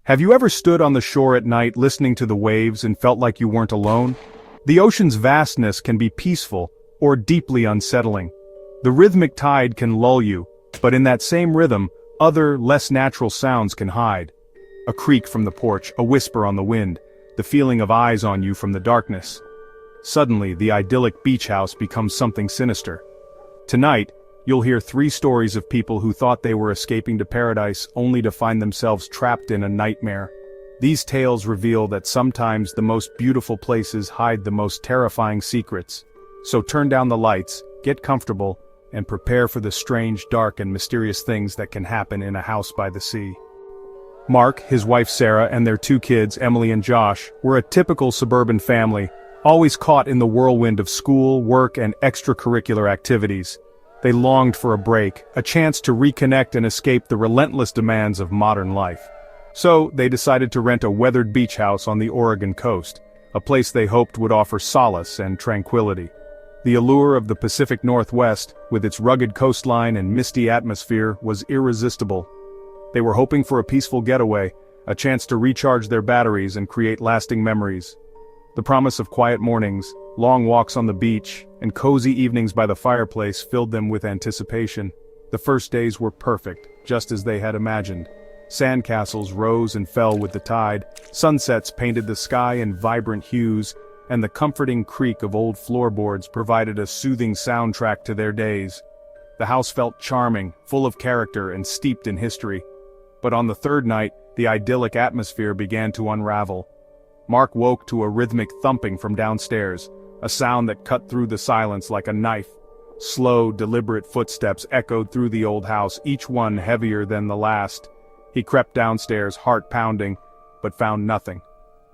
Have you ever stood on the shore at night listening to the waves and felt like you weren't alone? The ocean's vastness can be peaceful or deeply unsettling. The rhythmic tide can lull you, but in that same rhythm, other, less natural sounds can hide. A creak from the porch, a whisper on the wind, the feeling of eyes on you from the darkness. Suddenly, the idyllic beach house becomes something sinister. Tonight, you'll hear 3 stories of people who thought they were escaping to paradise only to find themselves trapped in a nightmare. These tales reveal that sometimes the most beautiful places hide the most terrifying secrets. So turn down the lights, get comfortable, and prepare for the strange, dark, and mysterious things that can happen in a house by the sea. Mark, his wife Sarah, and their 2 kids, Emily and Josh, were a typical suburban family, always caught in the whirlwind of school, work, and extracurricular activities. They longed for a break, a chance to reconnect and escape the relentless demands of modern life. So, they decided to rent a weathered beach house on the Oregon coast, a place they hoped would offer solace and tranquility. The allure of the Pacific Northwest, with its rugged coastline and misty atmosphere, was irresistible. They were hoping for a peaceful getaway, a chance to recharge their batteries and create lasting memories. The promise of quiet mornings, long walks on the beach, and cozy evenings by the fireplace filled them with anticipation. The first days were perfect, just as they had imagined. Sandcastles rose and fell with the tide, sunsets painted the sky in vibrant hues, and the comforting creak of old floorboards provided a soothing soundtrack to their days. The house felt charming, full of character, and steeped in history. But on the 3rd night, the idyllic atmosphere began to unravel. Mark woke to a rhythmic thumping from downstairs, a sound that cut through the silence like a knife. Slow, deliberate footsteps echoed through the old house, each one heavier than the last. He crept downstairs, heart pounding, but found nothing.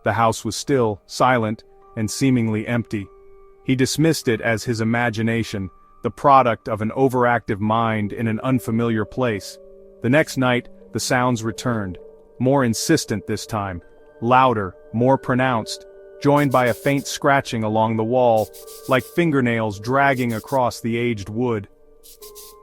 The house was still, silent, and seemingly empty. He dismissed it as his imagination, the product of an overactive mind in an unfamiliar place. The next night, the sounds returned, more insistent this time, louder, more pronounced, joined by a faint scratching along the wall, like fingernails dragging across the aged wood.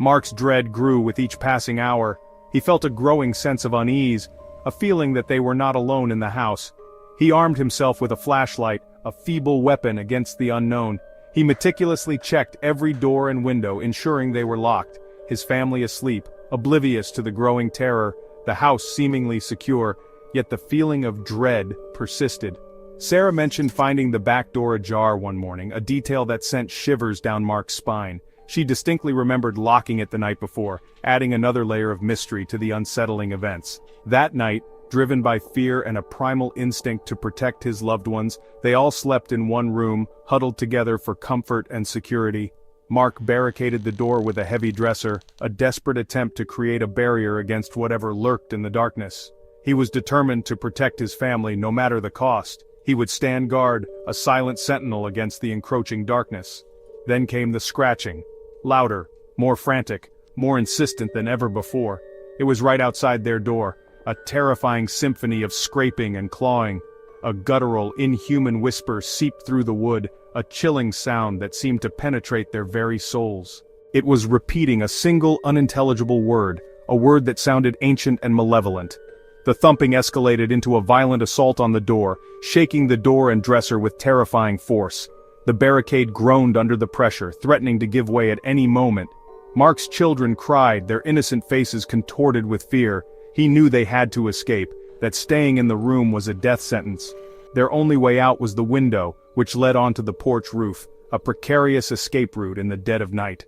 Mark's dread grew with each passing hour. He felt a growing sense of unease, a feeling that they were not alone in the house. He armed himself with a flashlight, a feeble weapon against the unknown. He meticulously checked every door and window, ensuring they were locked, his family asleep, oblivious to the growing terror, the house seemingly secure, yet the feeling of dread persisted. Sarah mentioned finding the back door ajar one morning, a detail that sent shivers down Mark's spine. She distinctly remembered locking it the night before, adding another layer of mystery to the unsettling events. That night, driven by fear and a primal instinct to protect his loved ones, they all slept in one room, huddled together for comfort and security. Mark barricaded the door with a heavy dresser, a desperate attempt to create a barrier against whatever lurked in the darkness. He was determined to protect his family no matter the cost. He would stand guard, a silent sentinel against the encroaching darkness. Then came the scratching. Louder, more frantic, more insistent than ever before. It was right outside their door, a terrifying symphony of scraping and clawing. A guttural, inhuman whisper seeped through the wood, a chilling sound that seemed to penetrate their very souls. It was repeating a single unintelligible word, a word that sounded ancient and malevolent. The thumping escalated into a violent assault on the door, shaking the door and dresser with terrifying force. The barricade groaned under the pressure, threatening to give way at any moment. Mark's children cried, their innocent faces contorted with fear. He knew they had to escape, that staying in the room was a death sentence. Their only way out was the window, which led onto the porch roof, a precarious escape route in the dead of night.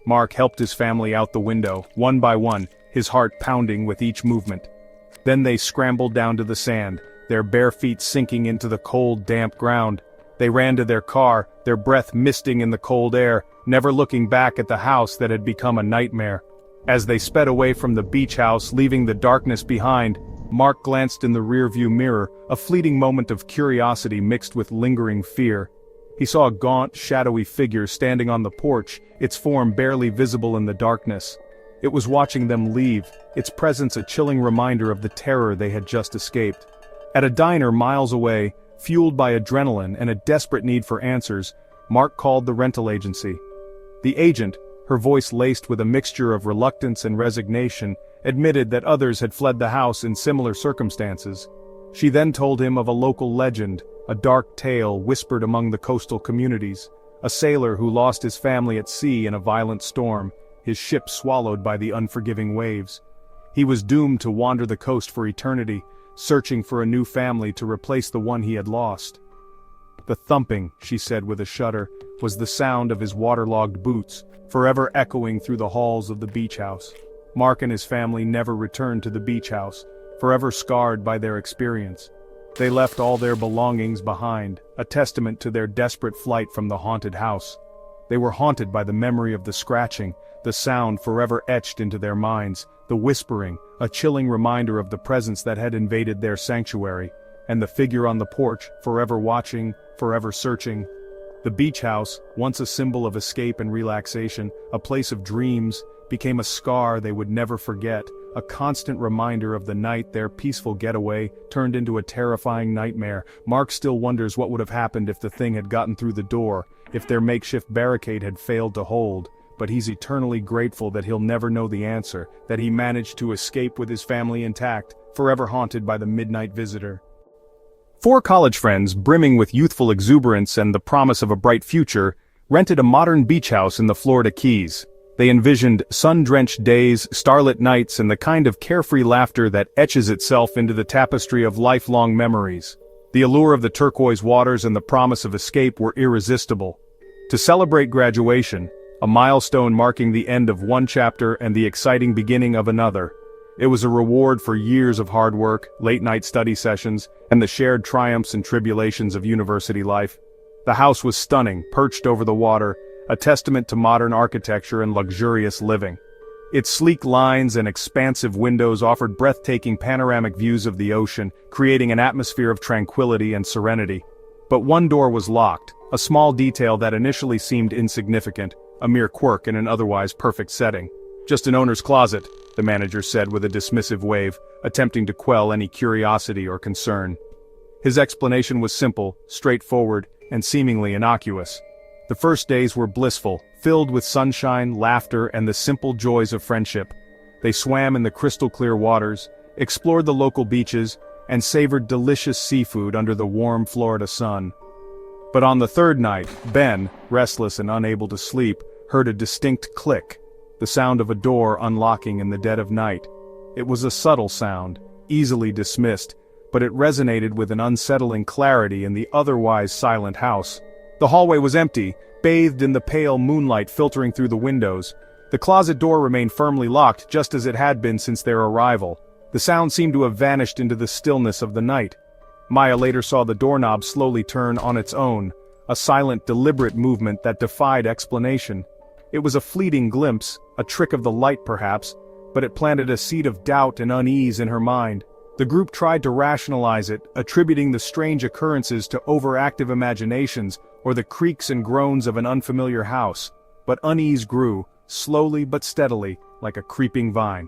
Mark helped his family out the window, one by one, his heart pounding with each movement. Then they scrambled down to the sand, their bare feet sinking into the cold, damp ground. They ran to their car, their breath misting in the cold air, never looking back at the house that had become a nightmare. As they sped away from the beach house, leaving the darkness behind, Mark glanced in the rearview mirror, a fleeting moment of curiosity mixed with lingering fear. He saw a gaunt, shadowy figure standing on the porch, its form barely visible in the darkness. It was watching them leave, its presence a chilling reminder of the terror they had just escaped. At a diner miles away, fueled by adrenaline and a desperate need for answers, Mark called the rental agency. The agent, her voice laced with a mixture of reluctance and resignation, admitted that others had fled the house in similar circumstances. She then told him of a local legend, a dark tale whispered among the coastal communities, a sailor who lost his family at sea in a violent storm, his ship swallowed by the unforgiving waves. He was doomed to wander the coast for eternity, searching for a new family to replace the one he had lost. The thumping, she said with a shudder, was the sound of his waterlogged boots, forever echoing through the halls of the beach house. Mark and his family never returned to the beach house, forever scarred by their experience. They left all their belongings behind, a testament to their desperate flight from the haunted house. They were haunted by the memory of the scratching, the sound forever etched into their minds, the whispering, a chilling reminder of the presence that had invaded their sanctuary, and the figure on the porch, forever watching, forever searching. The beach house, once a symbol of escape and relaxation, a place of dreams, became a scar they would never forget, a constant reminder of the night their peaceful getaway turned into a terrifying nightmare. Mark still wonders what would have happened if the thing had gotten through the door, if their makeshift barricade had failed to hold, but he's eternally grateful that he'll never know the answer, that he managed to escape with his family intact, forever haunted by the midnight visitor. Four college friends, brimming with youthful exuberance and the promise of a bright future, rented a modern beach house in the Florida Keys. They envisioned sun-drenched days, starlit nights, and the kind of carefree laughter that etches itself into the tapestry of lifelong memories. The allure of the turquoise waters and the promise of escape were irresistible. To celebrate graduation, a milestone marking the end of one chapter and the exciting beginning of another, it was a reward for years of hard work, late-night study sessions, and the shared triumphs and tribulations of university life. The house was stunning, perched over the water, a testament to modern architecture and luxurious living. Its sleek lines and expansive windows offered breathtaking panoramic views of the ocean, creating an atmosphere of tranquility and serenity. But one door was locked, a small detail that initially seemed insignificant, a mere quirk in an otherwise perfect setting. "Just an owner's closet," the manager said with a dismissive wave, attempting to quell any curiosity or concern. His explanation was simple, straightforward, and seemingly innocuous. The first days were blissful, filled with sunshine, laughter, and the simple joys of friendship. They swam in the crystal-clear waters, explored the local beaches, and savored delicious seafood under the warm Florida sun. But on the third night, Ben, restless and unable to sleep, heard a distinct click, the sound of a door unlocking in the dead of night. It was a subtle sound, easily dismissed, but it resonated with an unsettling clarity in the otherwise silent house. The hallway was empty, bathed in the pale moonlight filtering through the windows. The closet door remained firmly locked, just as it had been since their arrival. The sound seemed to have vanished into the stillness of the night. Maya later saw the doorknob slowly turn on its own, a silent, deliberate movement that defied explanation. It was a fleeting glimpse, a trick of the light perhaps, but it planted a seed of doubt and unease in her mind. The group tried to rationalize it, attributing the strange occurrences to overactive imaginations or the creaks and groans of an unfamiliar house, but unease grew, slowly but steadily, like a creeping vine.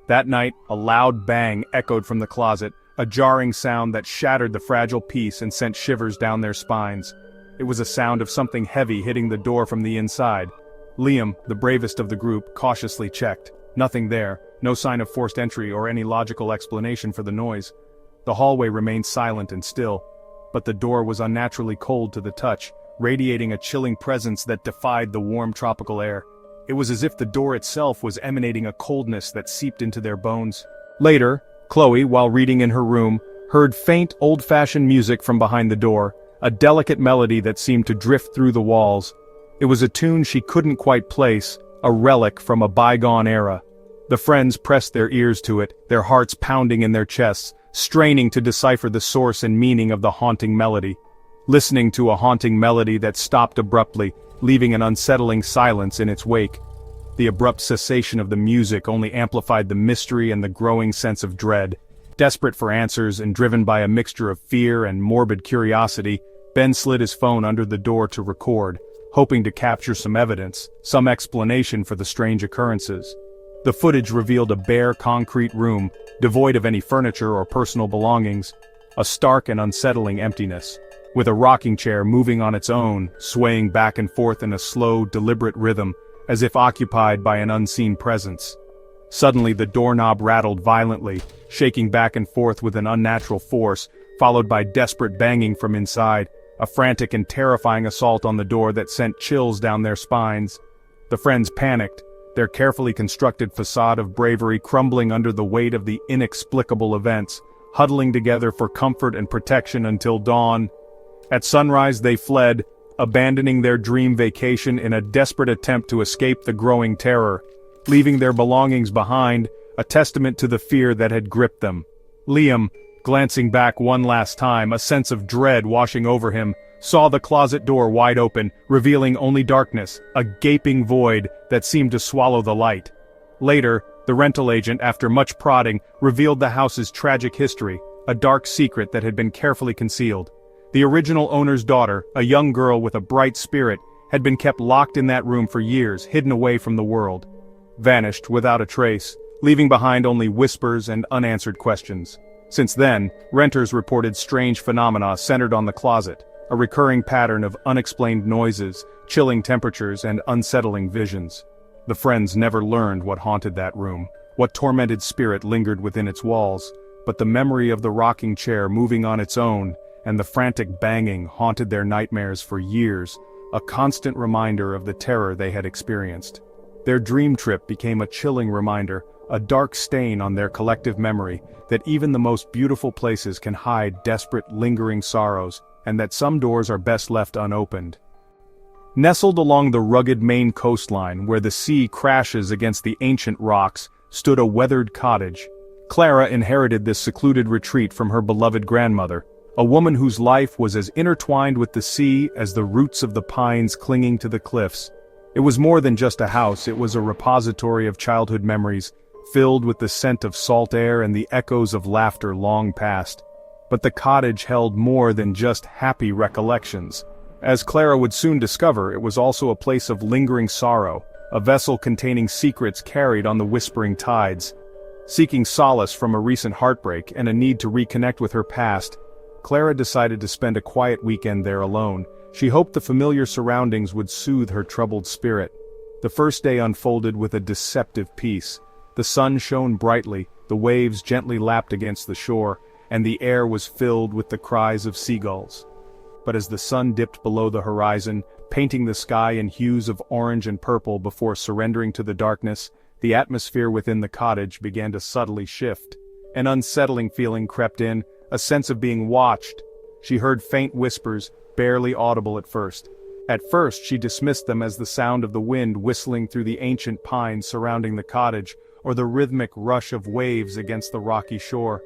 That night, a loud bang echoed from the closet, a jarring sound that shattered the fragile peace and sent shivers down their spines. It was a sound of something heavy hitting the door from the inside. Liam, the bravest of the group, cautiously checked. Nothing there, no sign of forced entry or any logical explanation for the noise. The hallway remained silent and still, but the door was unnaturally cold to the touch, radiating a chilling presence that defied the warm tropical air. It was as if the door itself was emanating a coldness that seeped into their bones. Later, Chloe, while reading in her room, heard faint, old-fashioned music from behind the door, a delicate melody that seemed to drift through the walls. It was a tune she couldn't quite place, a relic from a bygone era. The friends pressed their ears to it, their hearts pounding in their chests, straining to decipher the source and meaning of the haunting melody. Listening to a haunting melody that stopped abruptly, leaving an unsettling silence in its wake. The abrupt cessation of the music only amplified the mystery and the growing sense of dread. Desperate for answers and driven by a mixture of fear and morbid curiosity, Ben slid his phone under the door to record, hoping to capture some evidence, some explanation for the strange occurrences. The footage revealed a bare concrete room, devoid of any furniture or personal belongings, a stark and unsettling emptiness, with a rocking chair moving on its own, swaying back and forth in a slow, deliberate rhythm, as if occupied by an unseen presence. Suddenly the doorknob rattled violently, shaking back and forth with an unnatural force, followed by desperate banging from inside, a frantic and terrifying assault on the door that sent chills down their spines. The friends panicked, their carefully constructed facade of bravery crumbling under the weight of the inexplicable events, huddling together for comfort and protection until dawn. At sunrise they fled, abandoning their dream vacation in a desperate attempt to escape the growing terror, leaving their belongings behind, a testament to the fear that had gripped them. Liam, glancing back one last time, a sense of dread washing over him, saw the closet door wide open, revealing only darkness, a gaping void that seemed to swallow the light. Later, the rental agent, after much prodding, revealed the house's tragic history, a dark secret that had been carefully concealed. The original owner's daughter, a young girl with a bright spirit, had been kept locked in that room for years, hidden away from the world. Vanished without a trace, leaving behind only whispers and unanswered questions. Since then, renters reported strange phenomena centered on the closet, a recurring pattern of unexplained noises, chilling temperatures, and unsettling visions. The friends never learned what haunted that room, what tormented spirit lingered within its walls, but the memory of the rocking chair moving on its own, and the frantic banging haunted their nightmares for years, a constant reminder of the terror they had experienced. Their dream trip became a chilling reminder, a dark stain on their collective memory, that even the most beautiful places can hide desperate, lingering sorrows, and that some doors are best left unopened. Nestled along the rugged Maine coastline where the sea crashes against the ancient rocks, stood a weathered cottage. Clara inherited this secluded retreat from her beloved grandmother, a woman whose life was as intertwined with the sea as the roots of the pines clinging to the cliffs. It was more than just a house, it was a repository of childhood memories, filled with the scent of salt air and the echoes of laughter long past. But the cottage held more than just happy recollections. As Clara would soon discover, it was also a place of lingering sorrow, a vessel containing secrets carried on the whispering tides. Seeking solace from a recent heartbreak and a need to reconnect with her past, Clara decided to spend a quiet weekend there alone. She hoped the familiar surroundings would soothe her troubled spirit. The first day unfolded with a deceptive peace. The sun shone brightly, the waves gently lapped against the shore, and the air was filled with the cries of seagulls. But as the sun dipped below the horizon, painting the sky in hues of orange and purple before surrendering to the darkness, the atmosphere within the cottage began to subtly shift. An unsettling feeling crept in, a sense of being watched. She heard faint whispers, barely audible at first. At first she dismissed them as the sound of the wind whistling through the ancient pines surrounding the cottage, or the rhythmic rush of waves against the rocky shore.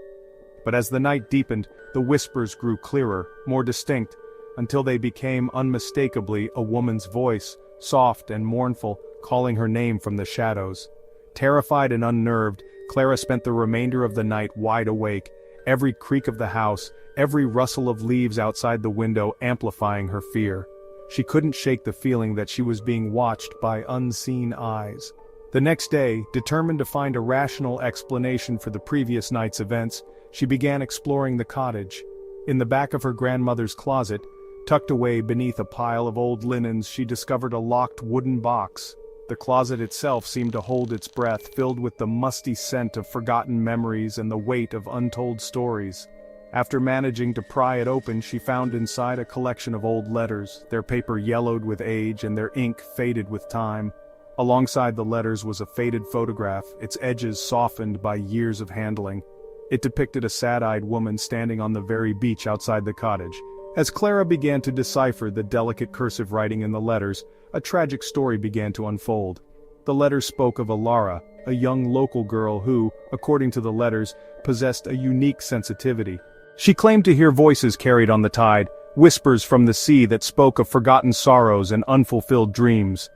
But as the night deepened, the whispers grew clearer, more distinct, until they became unmistakably a woman's voice, soft and mournful, calling her name from the shadows. Terrified and unnerved, Clara spent the remainder of the night wide awake, every creak of the house, every rustle of leaves outside the window amplifying her fear. She couldn't shake the feeling that she was being watched by unseen eyes. The next day, determined to find a rational explanation for the previous night's events, she began exploring the cottage. In the back of her grandmother's closet, tucked away beneath a pile of old linens, she discovered a locked wooden box. The closet itself seemed to hold its breath, filled with the musty scent of forgotten memories and the weight of untold stories. After managing to pry it open, she found inside a collection of old letters, their paper yellowed with age and their ink faded with time. Alongside the letters was a faded photograph, its edges softened by years of handling. It depicted a sad-eyed woman standing on the very beach outside the cottage. As Clara began to decipher the delicate cursive writing in the letters, a tragic story began to unfold. The letters spoke of Alara, a young local girl who, according to the letters, possessed a unique sensitivity. She claimed to hear voices carried on the tide, whispers from the sea that spoke of forgotten sorrows and unfulfilled dreams.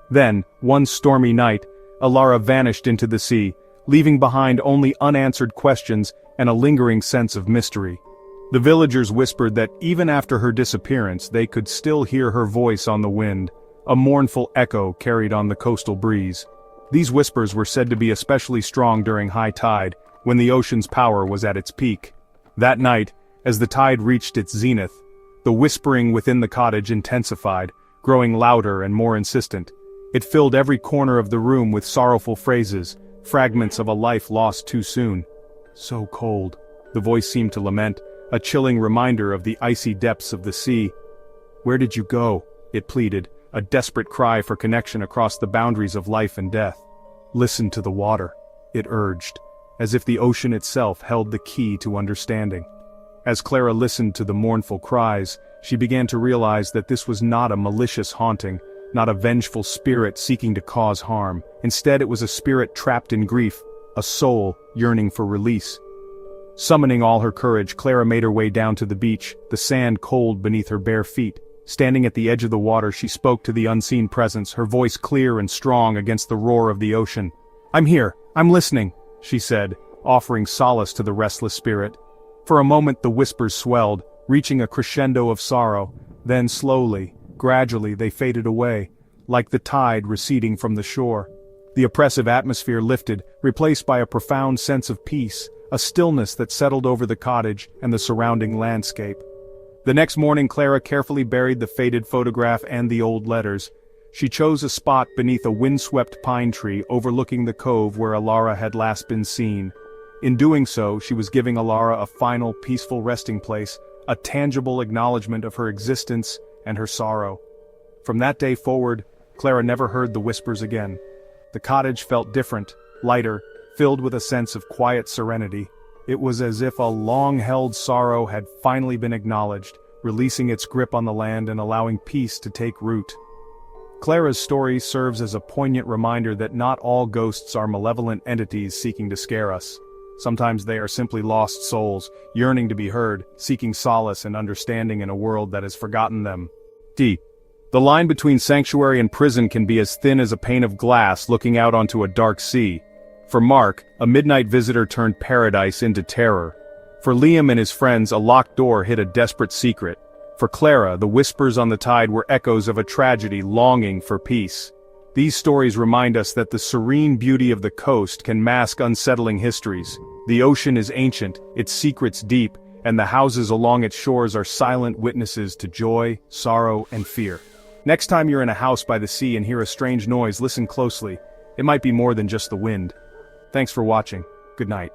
Then, one stormy night, Alara vanished into the sea, leaving behind only unanswered questions and a lingering sense of mystery. The villagers whispered that even after her disappearance they could still hear her voice on the wind, a mournful echo carried on the coastal breeze. These whispers were said to be especially strong during high tide, when the ocean's power was at its peak. That night, as the tide reached its zenith, the whispering within the cottage intensified, growing louder and more insistent. It filled every corner of the room with sorrowful phrases, fragments of a life lost too soon. "So cold," the voice seemed to lament, a chilling reminder of the icy depths of the sea. "Where did you go?" it pleaded, a desperate cry for connection across the boundaries of life and death. "Listen to the water," it urged, as if the ocean itself held the key to understanding. As Clara listened to the mournful cries, she began to realize that this was not a malicious haunting, not a vengeful spirit seeking to cause harm. Instead, it was a spirit trapped in grief, a soul yearning for release. Summoning all her courage, Clara made her way down to the beach, the sand cold beneath her bare feet. Standing at the edge of the water, she spoke to the unseen presence, her voice clear and strong against the roar of the ocean. "I'm here, I'm listening," she said, offering solace to the restless spirit. For a moment the whispers swelled, reaching a crescendo of sorrow, then slowly, gradually they faded away, like the tide receding from the shore. The oppressive atmosphere lifted, replaced by a profound sense of peace, a stillness that settled over the cottage and the surrounding landscape. The next morning Clara carefully buried the faded photograph and the old letters. She chose a spot beneath a windswept pine tree overlooking the cove where Alara had last been seen. In doing so, she was giving Alara a final peaceful resting place, a tangible acknowledgement of her existence and her sorrow. From that day forward, Clara never heard the whispers again. The cottage felt different, lighter, filled with a sense of quiet serenity. It was as if a long-held sorrow had finally been acknowledged, releasing its grip on the land and allowing peace to take root. Clara's story serves as a poignant reminder that not all ghosts are malevolent entities seeking to scare us. Sometimes they are simply lost souls, yearning to be heard, seeking solace and understanding in a world that has forgotten them. D. The line between sanctuary and prison can be as thin as a pane of glass looking out onto a dark sea. For Mark, a midnight visitor turned paradise into terror. For Liam and his friends, a locked door hid a desperate secret. For Clara, the whispers on the tide were echoes of a tragedy longing for peace. These stories remind us that the serene beauty of the coast can mask unsettling histories. The ocean is ancient, its secrets deep, and the houses along its shores are silent witnesses to joy, sorrow, and fear. Next time you're in a house by the sea and hear a strange noise, listen closely. It might be more than just the wind. Thanks for watching. Good night.